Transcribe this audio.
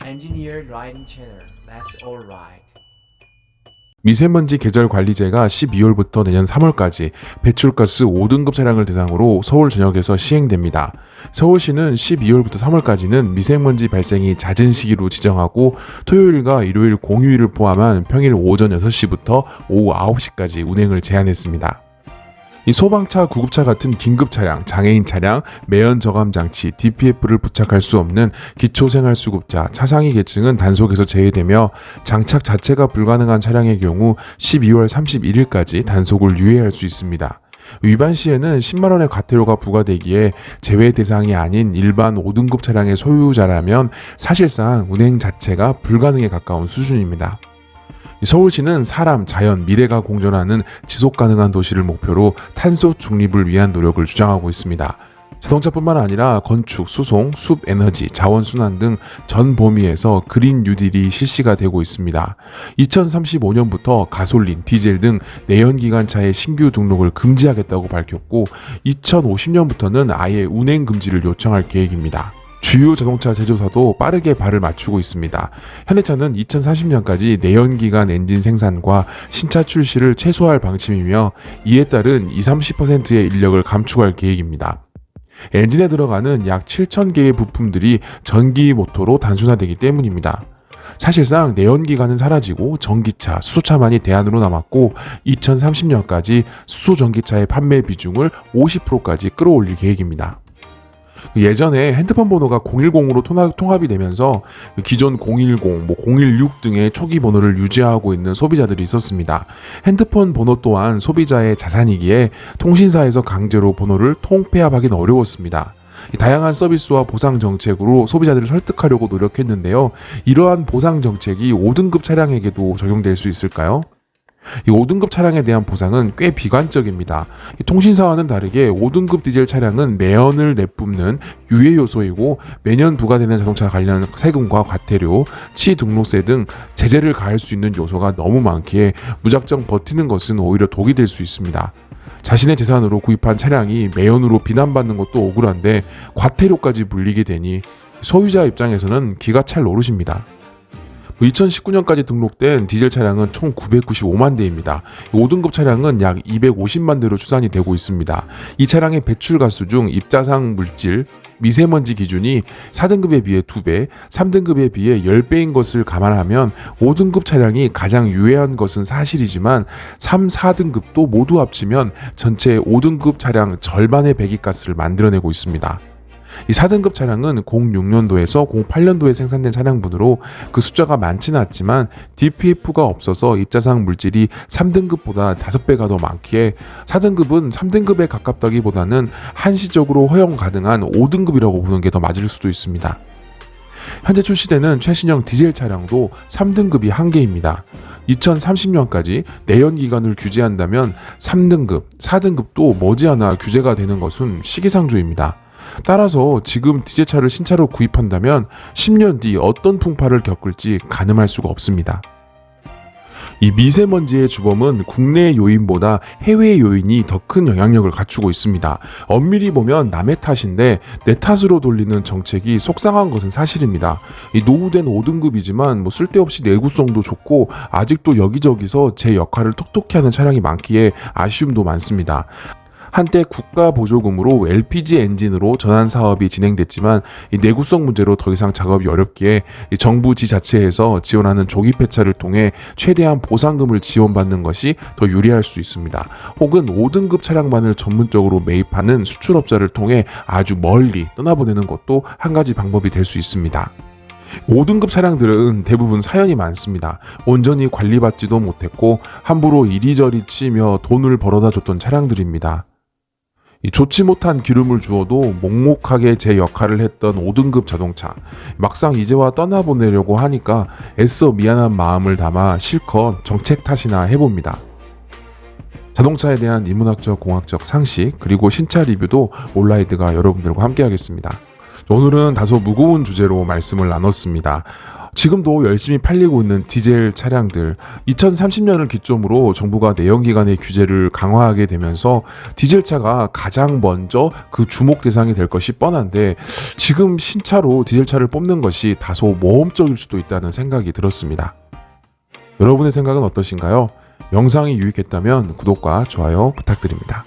Engineered Riding Channel. That's alright. 미세먼지 계절 관리제가 12월부터 내년 3월까지 배출가스 5등급 차량을 대상으로 서울 전역에서 시행됩니다. 서울시는 12월부터 3월까지는 미세먼지 발생이 잦은 시기로 지정하고 토요일과 일요일 공휴일을 포함한 평일 오전 6시부터 오후 9시까지 운행을 제한했습니다. 이 소방차, 구급차 같은 긴급 차량, 장애인 차량, 매연 저감 장치, DPF를 부착할 수 없는 기초생활수급자, 차상위 계층은 단속에서 제외되며 장착 자체가 불가능한 차량의 경우 12월 31일까지 단속을 유예할 수 있습니다. 위반 시에는 10만 원의 과태료가 부과되기에 제외 대상이 아닌 일반 5등급 차량의 소유자라면 사실상 운행 자체가 불가능에 가까운 수준입니다. 서울시는 사람, 자연, 미래가 공존하는 지속가능한 도시를 목표로 탄소 중립을 위한 노력을 주장하고 있습니다. 자동차뿐만 아니라 건축, 수송, 숲에너지, 자원순환 등 전 범위에서 그린 뉴딜이 실시가 되고 있습니다. 2035년부터 가솔린, 디젤 등 내연기관차의 신규 등록을 금지하겠다고 밝혔고 2050년부터는 아예 운행 금지를 요청할 계획입니다. 주요 자동차 제조사도 빠르게 발을 맞추고 있습니다. 현대차는 2040년까지 내연기관 엔진 생산과 신차 출시를 최소화할 방침이며 이에 따른 20-30%의 인력을 감축할 계획입니다. 엔진에 들어가는 약 7,000개의 부품들이 전기 모터로 단순화되기 때문입니다. 사실상 내연기관은 사라지고 전기차, 수소차만이 대안으로 남았고 2030년까지 수소전기차의 판매 비중을 50%까지 끌어올릴 계획입니다. 예전에 핸드폰 번호가 010으로 통합이 되면서 기존 010, 016 등의 초기 번호를 유지하고 있는 소비자들이 있었습니다. 핸드폰 번호 또한 소비자의 자산이기에 통신사에서 강제로 번호를 통폐합하기는 어려웠습니다. 다양한 서비스와 보상 정책으로 소비자들을 설득하려고 노력했는데요. 이러한 보상 정책이 5등급 차량에게도 적용될 수 있을까요? 이 5등급 차량에 대한 보상은 꽤 비관적입니다. 통신사와는 다르게 5등급 디젤 차량은 매연을 내뿜는 유해 요소이고 매년 부과되는 자동차 관련 세금과 과태료, 취등록세 등 제재를 가할 수 있는 요소가 너무 많기에 무작정 버티는 것은 오히려 독이 될 수 있습니다. 자신의 재산으로 구입한 차량이 매연으로 비난받는 것도 억울한데 과태료까지 물리게 되니 소유자 입장에서는 기가 찰 노릇입니다. 2019년까지 등록된 디젤 차량은 총 995만 대입니다. 5등급 차량은 약 250만 대로 추산이 되고 있습니다. 이 차량의 배출가스 중 입자상 물질, 미세먼지 기준이 4등급에 비해 2배, 3등급에 비해 10배인 것을 감안하면 5등급 차량이 가장 유해한 것은 사실이지만 3, 4등급도 모두 합치면 전체 5등급 차량 절반의 배기가스를 만들어내고 있습니다. 이 4등급 차량은 06년도에서 08년도에 생산된 차량분으로 그 숫자가 많지는 않지만 DPF가 없어서 입자상 물질이 3등급보다 5배가 더 많기에 4등급은 3등급에 가깝다기보다는 한시적으로 허용 가능한 5등급이라고 보는 게 더 맞을 수도 있습니다. 현재 출시되는 최신형 디젤 차량도 3등급이 한계입니다. 2030년까지 내연기관을 규제한다면 3등급, 4등급도 머지않아 규제가 되는 것은 시기상조입니다. 따라서 지금 디젤차를 신차로 구입한다면 10년 뒤 어떤 풍파를 겪을지 가늠할 수가 없습니다. 이 미세먼지의 주범은 국내 요인보다 해외 요인이 더 큰 영향력을 갖추고 있습니다. 엄밀히 보면 남의 탓인데 내 탓으로 돌리는 정책이 속상한 것은 사실입니다. 이 노후된 5등급이지만 쓸데없이 내구성도 좋고 아직도 여기저기서 제 역할을 톡톡히 하는 차량이 많기에 아쉬움도 많습니다. 한때 국가 보조금으로 LPG 엔진으로 전환 사업이 진행됐지만 이 내구성 문제로 더 이상 작업이 어렵기에 정부 지자체에서 지원하는 조기 폐차를 통해 최대한 보상금을 지원받는 것이 더 유리할 수 있습니다. 혹은 5등급 차량만을 전문적으로 매입하는 수출업자를 통해 아주 멀리 떠나보내는 것도 한 가지 방법이 될 수 있습니다. 5등급 차량들은 대부분 사연이 많습니다. 온전히 관리받지도 못했고 함부로 이리저리 치며 돈을 벌어다 줬던 차량들입니다. 좋지 못한 기름을 주어도 묵묵하게 제 역할을 했던 5등급 자동차, 막상 이제와 떠나보내려고 하니까 애써 미안한 마음을 담아 실컷 정책 탓이나 해봅니다. 자동차에 대한 인문학적, 공학적 상식, 그리고 신차 리뷰도 온라이드가 여러분들과 함께 하겠습니다. 오늘은 다소 무거운 주제로 말씀을 나눴습니다. 지금도 열심히 팔리고 있는 디젤 차량들, 2030년을 기점으로 정부가 내연기관의 규제를 강화하게 되면서 디젤차가 가장 먼저 그 주목 대상이 될 것이 뻔한데, 지금 신차로 디젤차를 뽑는 것이 다소 모험적일 수도 있다는 생각이 들었습니다. 여러분의 생각은 어떠신가요? 영상이 유익했다면 구독과 좋아요 부탁드립니다.